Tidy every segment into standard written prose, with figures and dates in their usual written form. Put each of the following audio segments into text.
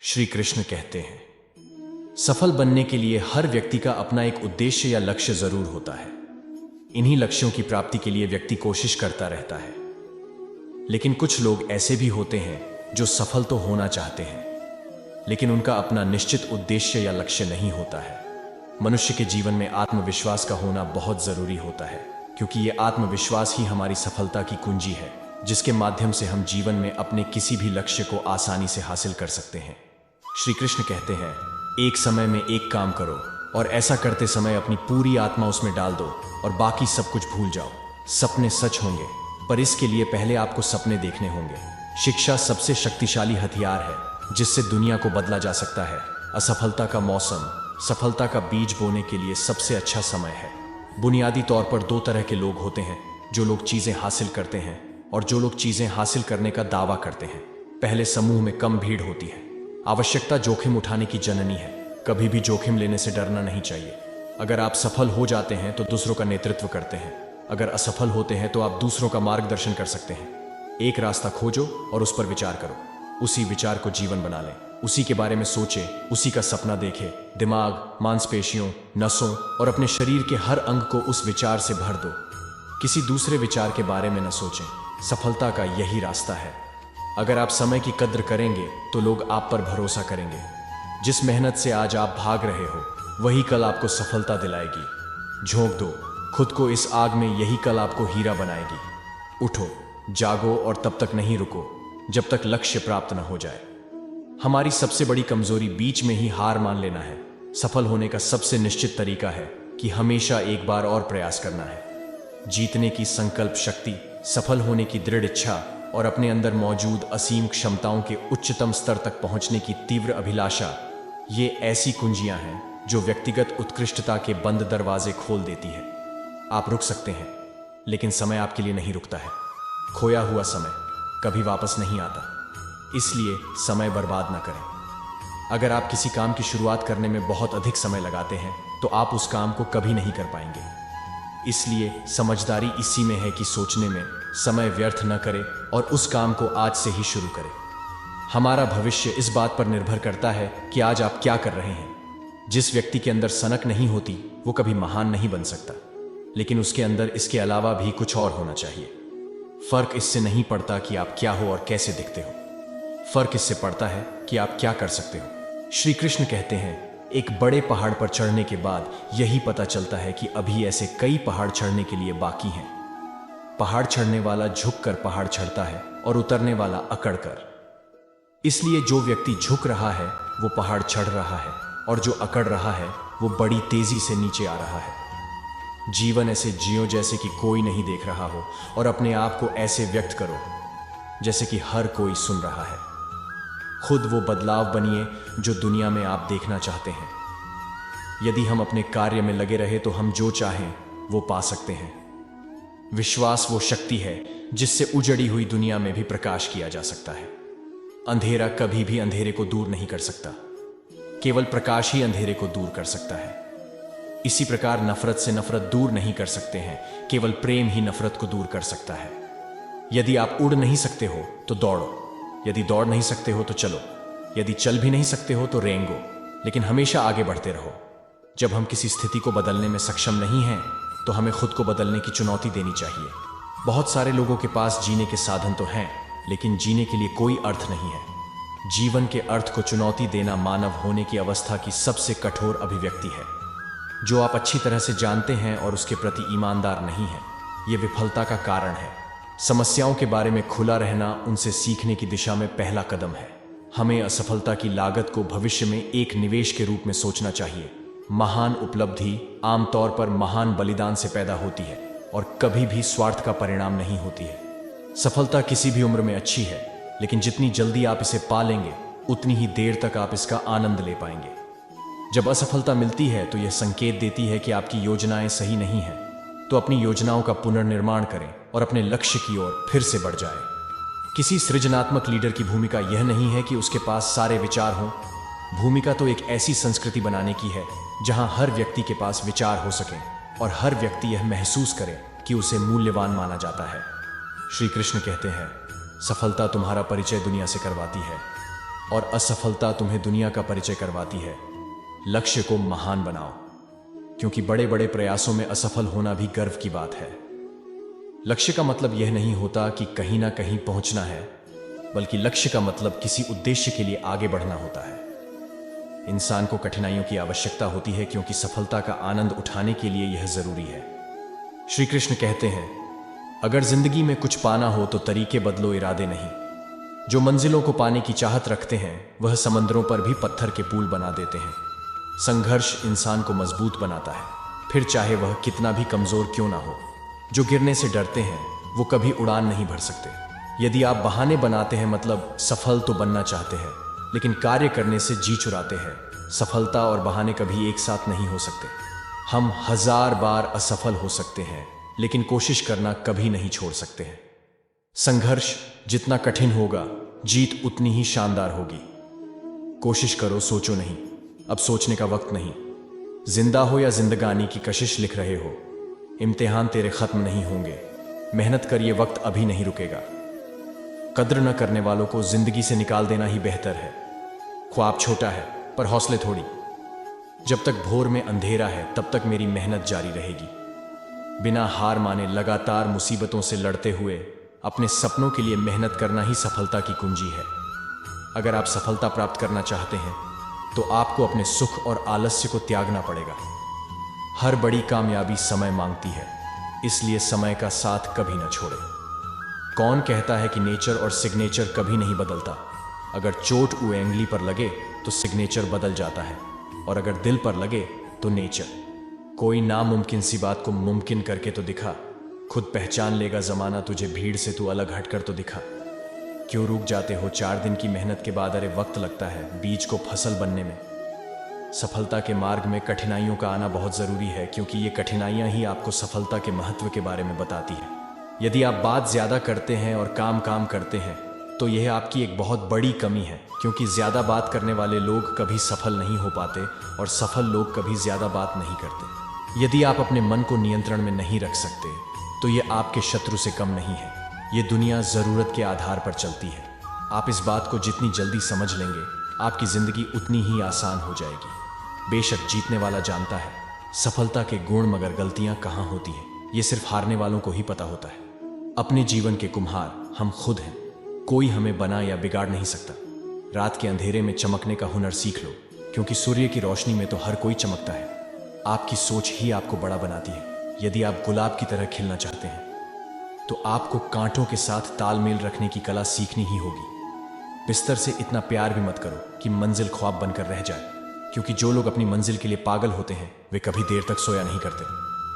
श्री कृष्ण कहते हैं, सफल बनने के लिए हर व्यक्ति का अपना एक उद्देश्य या लक्ष्य जरूर होता है। इन्हीं लक्ष्यों की प्राप्ति के लिए व्यक्ति कोशिश करता रहता है। लेकिन कुछ लोग ऐसे भी होते हैं जो सफल तो होना चाहते हैं, लेकिन उनका अपना निश्चित उद्देश्य या लक्ष्य नहीं होता है। मनुष्य के जीवन में आत्मविश्वास का होना बहुत जरूरी होता है, क्योंकि ये आत्मविश्वास ही हमारी सफलता की कुंजी है, जिसके माध्यम से हम जीवन में अपने किसी भी लक्ष्य को आसानी से हासिल कर सकते हैं। श्री कृष्ण कहते हैं, एक समय में एक काम करो और ऐसा करते समय अपनी पूरी आत्मा उसमें डाल दो और बाकी सब कुछ भूल जाओ। सपने सच होंगे, पर इसके लिए पहले आपको सपने देखने होंगे। शिक्षा सबसे शक्तिशाली हथियार है जिससे दुनिया को बदला जा सकता है। असफलता का मौसम सफलता का बीज बोने के लिए सबसे अच्छा समय है। बुनियादी तौर पर दो तरह के लोग होते हैं, जो लोग चीजें हासिल करते हैं और जो लोग चीजें हासिल करने का दावा करते हैं। पहले समूह में कम भीड़ होती है। आवश्यकता जोखिम उठाने की जननी है। कभी भी जोखिम लेने से डरना नहीं चाहिए। अगर आप सफल हो जाते हैं तो दूसरों का नेतृत्व करते हैं। अगर असफल होते हैं तो आप दूसरों का मार्गदर्शन कर सकते हैं। एक रास्ता खोजो और उस पर विचार करो। उसी विचार को जीवन बना लें। उसी के बारे में सोचें, उसी का सपना देखें। दिमाग, मांसपेशियों, नसों और अपने शरीर के हर अंग को उस विचार से भर दो। किसी दूसरे विचार के बारे में न सोचें। सफलता का यही रास्ता है। अगर आप समय की कद्र करेंगे तो लोग आप पर भरोसा करेंगे। जिस मेहनत से आज आप भाग रहे हो, वही कल आपको सफलता दिलाएगी। झोंक दो खुद को इस आग में, यही कल आपको हीरा बनाएगी। उठो, जागो और तब तक नहीं रुको जब तक लक्ष्य प्राप्त न हो जाए। हमारी सबसे बड़ी कमजोरी बीच में ही हार मान लेना है। सफल होने का सबसे निश्चित तरीका है कि हमेशा एक बार और प्रयास करना है। जीतने की संकल्प शक्ति, सफल होने की दृढ़ इच्छा और अपने अंदर मौजूद असीम क्षमताओं के उच्चतम स्तर तक पहुंचने की तीव्र अभिलाषा, ये ऐसी कुंजियां हैं जो व्यक्तिगत उत्कृष्टता के बंद दरवाजे खोल देती है। आप रुक सकते हैं, लेकिन समय आपके लिए नहीं रुकता है। खोया हुआ समय कभी वापस नहीं आता, इसलिए समय बर्बाद ना करें। अगर आप किसी काम की शुरुआत करने में बहुत अधिक समय लगाते हैं तो आप उस काम को कभी नहीं कर पाएंगे। इसलिए समझदारी इसी में है कि सोचने में समय व्यर्थ न करें और उस काम को आज से ही शुरू करें। हमारा भविष्य इस बात पर निर्भर करता है कि आज आप क्या कर रहे हैं। जिस व्यक्ति के अंदर सनक नहीं होती वो कभी महान नहीं बन सकता, लेकिन उसके अंदर इसके अलावा भी कुछ और होना चाहिए। फर्क इससे नहीं पड़ता कि आप क्या हो और कैसे दिखते हो, फर्क इससे पड़ता है कि आप क्या कर सकते हो। श्री कृष्ण कहते हैं, एक बड़े पहाड़ पर चढ़ने के बाद यही पता चलता है कि अभी ऐसे कई पहाड़ चढ़ने के लिए बाकी हैं। पहाड़ चढ़ने वाला झुककर पहाड़ चढ़ता है और उतरने वाला अकड़ कर। इसलिए जो व्यक्ति झुक रहा है वो पहाड़ चढ़ रहा है, और जो अकड़ रहा है वो बड़ी तेजी से नीचे आ रहा है। जीवन ऐसे जियो जैसे कि कोई नहीं देख रहा हो, और अपने आप को ऐसे व्यक्त करो जैसे कि हर कोई सुन रहा है। खुद वो बदलाव बनिए जो दुनिया में आप देखना चाहते हैं। यदि हम अपने कार्य में लगे रहे तो हम जो चाहें वो पा सकते हैं। विश्वास वो शक्ति है जिससे उजड़ी हुई दुनिया में भी प्रकाश किया जा सकता है। अंधेरा कभी भी अंधेरे को दूर नहीं कर सकता, केवल प्रकाश ही अंधेरे को दूर कर सकता है। इसी प्रकार नफरत से नफरत दूर नहीं कर सकते हैं, केवल प्रेम ही नफरत को दूर कर सकता है। यदि आप उड़ नहीं सकते हो तो दौड़ो, यदि दौड़ नहीं सकते हो तो चलो, यदि चल भी नहीं सकते हो तो रेंगो, लेकिन हमेशा आगे बढ़ते रहो। जब हम किसी स्थिति को बदलने में सक्षम नहीं हैं तो हमें खुद को बदलने की चुनौती देनी चाहिए। बहुत सारे लोगों के पास जीने के साधन तो हैं, लेकिन जीने के लिए कोई अर्थ नहीं है। जीवन के अर्थ को चुनौती देना मानव होने की अवस्था की सबसे कठोर अभिव्यक्ति है। जो आप अच्छी तरह से जानते हैं और उसके प्रति ईमानदार नहीं हैं, यह विफलता का कारण है। समस्याओं के बारे में खुला रहना उनसे सीखने की दिशा में पहला कदम है। हमें असफलता की लागत को भविष्य में एक निवेश के रूप में सोचना चाहिए। महान उपलब्धि आमतौर पर महान बलिदान से पैदा होती है और कभी भी स्वार्थ का परिणाम नहीं होती है। सफलता किसी भी उम्र में अच्छी है, लेकिन जितनी जल्दी आप इसे पा लेंगे उतनी ही देर तक आप इसका आनंद ले पाएंगे। जब असफलता मिलती है तो यह संकेत देती है कि आपकी योजनाएं सही नहीं हैं, तो अपनी योजनाओं का पुनर्निर्माण करें और अपने लक्ष्य की ओर फिर से बढ़ जाएं। किसी सृजनात्मक लीडर की भूमिका यह नहीं है कि उसके पास सारे विचार हों। भूमिका तो एक ऐसी संस्कृति बनाने की है जहां हर व्यक्ति के पास विचार हो सकें और हर व्यक्ति यह महसूस करे कि उसे मूल्यवान माना जाता है। श्री कृष्ण कहते हैं, सफलता तुम्हारा परिचय दुनिया से करवाती है। और असफलता तुम्हें दुनिया का परिचय करवाती है। लक्ष्य को महान बनाओ, क्योंकि बड़े बड़े प्रयासों में असफल होना भी गर्व की बात है। लक्ष्य का मतलब यह नहीं होता कि कहीं ना कहीं पहुंचना है, बल्कि लक्ष्य का मतलब किसी उद्देश्य के लिए आगे बढ़ना होता है। इंसान को कठिनाइयों की आवश्यकता होती है, क्योंकि सफलता का आनंद उठाने के लिए यह जरूरी है। श्री कृष्ण कहते हैं, अगर जिंदगी में कुछ पाना हो तो तरीके बदलो, इरादे नहीं। जो मंजिलों को पाने की चाहत रखते हैं वह समंदरों पर भी पत्थर के पुल बना देते हैं। संघर्ष इंसान को मजबूत बनाता है, फिर चाहे वह कितना भी कमजोर क्यों ना हो। जो गिरने से डरते हैं वो कभी उड़ान नहीं भर सकते। यदि आप बहाने बनाते हैं, मतलब सफल तो बनना चाहते हैं लेकिन कार्य करने से जी चुराते हैं, सफलता और बहाने कभी एक साथ नहीं हो सकते। हम 1000 बार असफल हो सकते हैं, लेकिन कोशिश करना कभी नहीं छोड़ सकते हैं। संघर्ष जितना कठिन होगा, जीत उतनी ही शानदार होगी। कोशिश करो, सोचो नहीं। अब सोचने का वक्त नहीं। जिंदा हो या जिंदगानी की कशिश लिख रहे हो, इम्तिहान तेरे खत्म नहीं होंगे। मेहनत कर, ये वक्त अभी नहीं रुकेगा। कद्र न करने वालों को जिंदगी से निकाल देना ही बेहतर है। ख्वाब छोटा है पर हौसले थोड़ी। जब तक भोर में अंधेरा है तब तक मेरी मेहनत जारी रहेगी। बिना हार माने लगातार मुसीबतों से लड़ते हुए अपने सपनों के लिए मेहनत करना ही सफलता की कुंजी है। अगर आप सफलता प्राप्त करना चाहते हैं तो आपको अपने सुख और आलस्य को त्यागना पड़ेगा। हर बड़ी कामयाबी समय मांगती है, इसलिए समय का साथ कभी न छोड़े। कौन कहता है कि नेचर और सिग्नेचर कभी नहीं बदलता? अगर चोट उंगली पर लगे तो सिग्नेचर बदल जाता है, और अगर दिल पर लगे तो नेचर। कोई नामुमकिन सी बात को मुमकिन करके तो दिखा। खुद पहचान लेगा जमाना तुझे, भीड़ से तू अलग हटकर तो दिखा। क्यों रुक जाते हो 4 दिन की मेहनत के बाद? अरे वक्त लगता है बीज को फसल बनने में। सफलता के मार्ग में कठिनाइयों का आना बहुत जरूरी है, क्योंकि ये कठिनाइयां ही आपको सफलता के महत्व के बारे में बताती है। यदि आप बात ज्यादा करते हैं और काम करते हैं तो यह आपकी एक बहुत बड़ी कमी है, क्योंकि ज्यादा बात करने वाले लोग कभी सफल नहीं हो पाते और सफल लोग कभी ज्यादा बात नहीं करते। यदि आप अपने मन को नियंत्रण में नहीं रख सकते तो ये आपके शत्रु से कम नहीं है। ये दुनिया जरूरत के आधार पर चलती है। आप इस बात को जितनी जल्दी समझ लेंगे, आपकी जिंदगी उतनी ही आसान हो जाएगी। बेशक जीतने वाला जानता है सफलता के गुण, मगर गलतियां कहाँ होती हैं ये सिर्फ हारने वालों को ही पता होता है। अपने जीवन के कुम्हार हम खुद हैं, कोई हमें बना या बिगाड़ नहीं सकता। रात के अंधेरे में चमकने का हुनर सीख लो, क्योंकि सूर्य की रोशनी में तो हर कोई चमकता है। आपकी सोच ही आपको बड़ा बनाती है। यदि आप गुलाब की तरह खिलना चाहते हैं तो आपको कांटों के साथ तालमेल रखने की कला सीखनी ही होगी। बिस्तर से इतना प्यार भी मत करो कि मंजिल ख्वाब बनकर रह जाए, क्योंकि जो लोग अपनी मंजिल के लिए पागल होते हैं वे कभी देर तक सोया नहीं करते।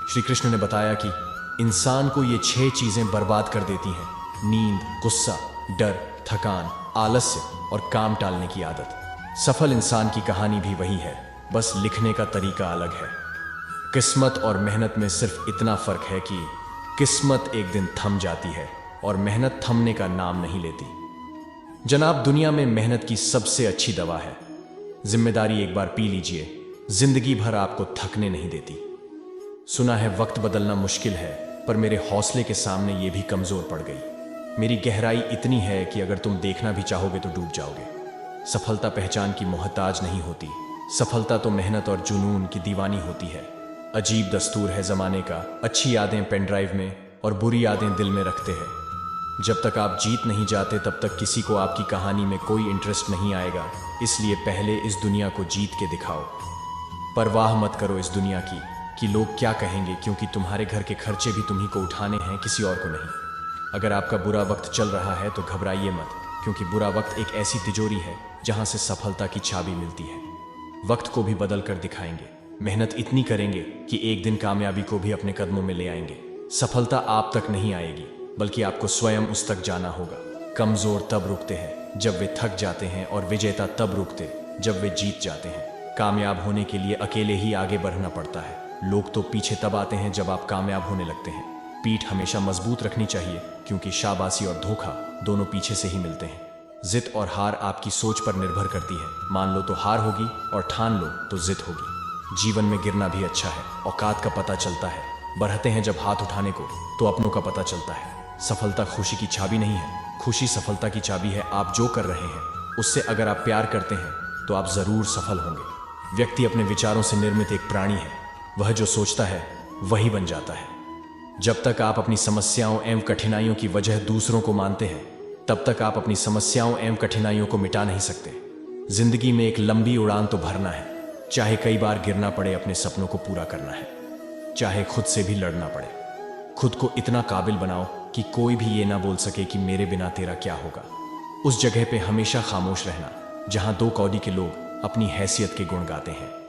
श्री कृष्ण ने बताया कि इंसान को ये 6 चीजें बर्बाद कर देती हैं: नींद, गुस्सा, डर, थकान, आलस्य और काम टालने की आदत। सफल इंसान की कहानी भी वही है, बस लिखने का तरीका अलग है। किस्मत और मेहनत में सिर्फ इतना फर्क है कि किस्मत एक दिन थम जाती है और मेहनत थमने का नाम नहीं लेती। जनाब, दुनिया में मेहनत की सबसे अच्छी दवा है। जिम्मेदारी एक बार पी लीजिए, जिंदगी भर आपको थकने नहीं देती। सुना है वक्त बदलना मुश्किल है, पर मेरे हौसले के सामने ये भी कमजोर पड़ गई। मेरी गहराई इतनी है कि अगर तुम देखना भी चाहोगे तो डूब जाओगे। सफलता पहचान की मोहताज नहीं होती, सफलता तो मेहनत और जुनून की दीवानी होती है। अजीब दस्तूर है जमाने का, अच्छी यादें पेन ड्राइव में और बुरी यादें दिल में रखते हैं। जब तक आप जीत नहीं जाते तब तक किसी को आपकी कहानी में कोई इंटरेस्ट नहीं आएगा। इसलिए पहले इस दुनिया को जीत के दिखाओ। परवाह मत करो इस दुनिया की कि लोग क्या कहेंगे, क्योंकि तुम्हारे घर के खर्चे भी तुम्ही को उठाने हैं, किसी और को नहीं। अगर आपका बुरा वक्त चल रहा है तो घबराइए मत, क्योंकि बुरा वक्त एक ऐसी तिजोरी है जहां से सफलता की चाबी मिलती है। वक्त को भी बदल कर दिखाएंगे। मेहनत इतनी करेंगे कि एक दिन कामयाबी को भी अपने कदमों में ले आएंगे। सफलता आप तक नहीं आएगी, बल्कि आपको स्वयं उस तक जाना होगा। कमजोर तब रुकते हैं जब वे थक जाते हैं, और विजेता तब रुकते जब वे जीत जाते हैं। कामयाब होने के लिए अकेले ही आगे बढ़ना पड़ता है। लोग तो पीछे तब आते हैं जब आप कामयाब होने लगते हैं। पीठ हमेशा मजबूत रखनी चाहिए, क्योंकि शाबाशी और धोखा दोनों पीछे से ही मिलते हैं। जित और हार आपकी सोच पर निर्भर करती है। मान लो तो हार होगी, और ठान लो तो जित होगी। जीवन में गिरना भी अच्छा है, औकात का पता चलता है। बढ़ते हैं जब हाथ उठाने को तो अपनों का पता चलता है। सफलता खुशी की चाबी नहीं है, खुशी सफलता की चाबी है। आप जो कर रहे हैं उससे अगर आप प्यार करते हैं तो आप जरूर सफल होंगे। व्यक्ति अपने विचारों से निर्मित एक प्राणी है। वह जो सोचता है वही बन जाता है। जब तक आप अपनी समस्याओं एवं कठिनाइयों की वजह दूसरों को मानते हैं, तब तक आप अपनी समस्याओं एवं कठिनाइयों को मिटा नहीं सकते। जिंदगी में एक लंबी उड़ान तो भरना है, चाहे कई बार गिरना पड़े, अपने सपनों को पूरा करना है, चाहे खुद से भी लड़ना पड़े। खुद को इतना काबिल बनाओ कि कोई भी ये ना बोल सके कि मेरे बिना तेरा क्या होगा। उस जगह पे हमेशा खामोश रहना जहां दो कौड़ी के लोग अपनी हैसियत के गुण गाते हैं।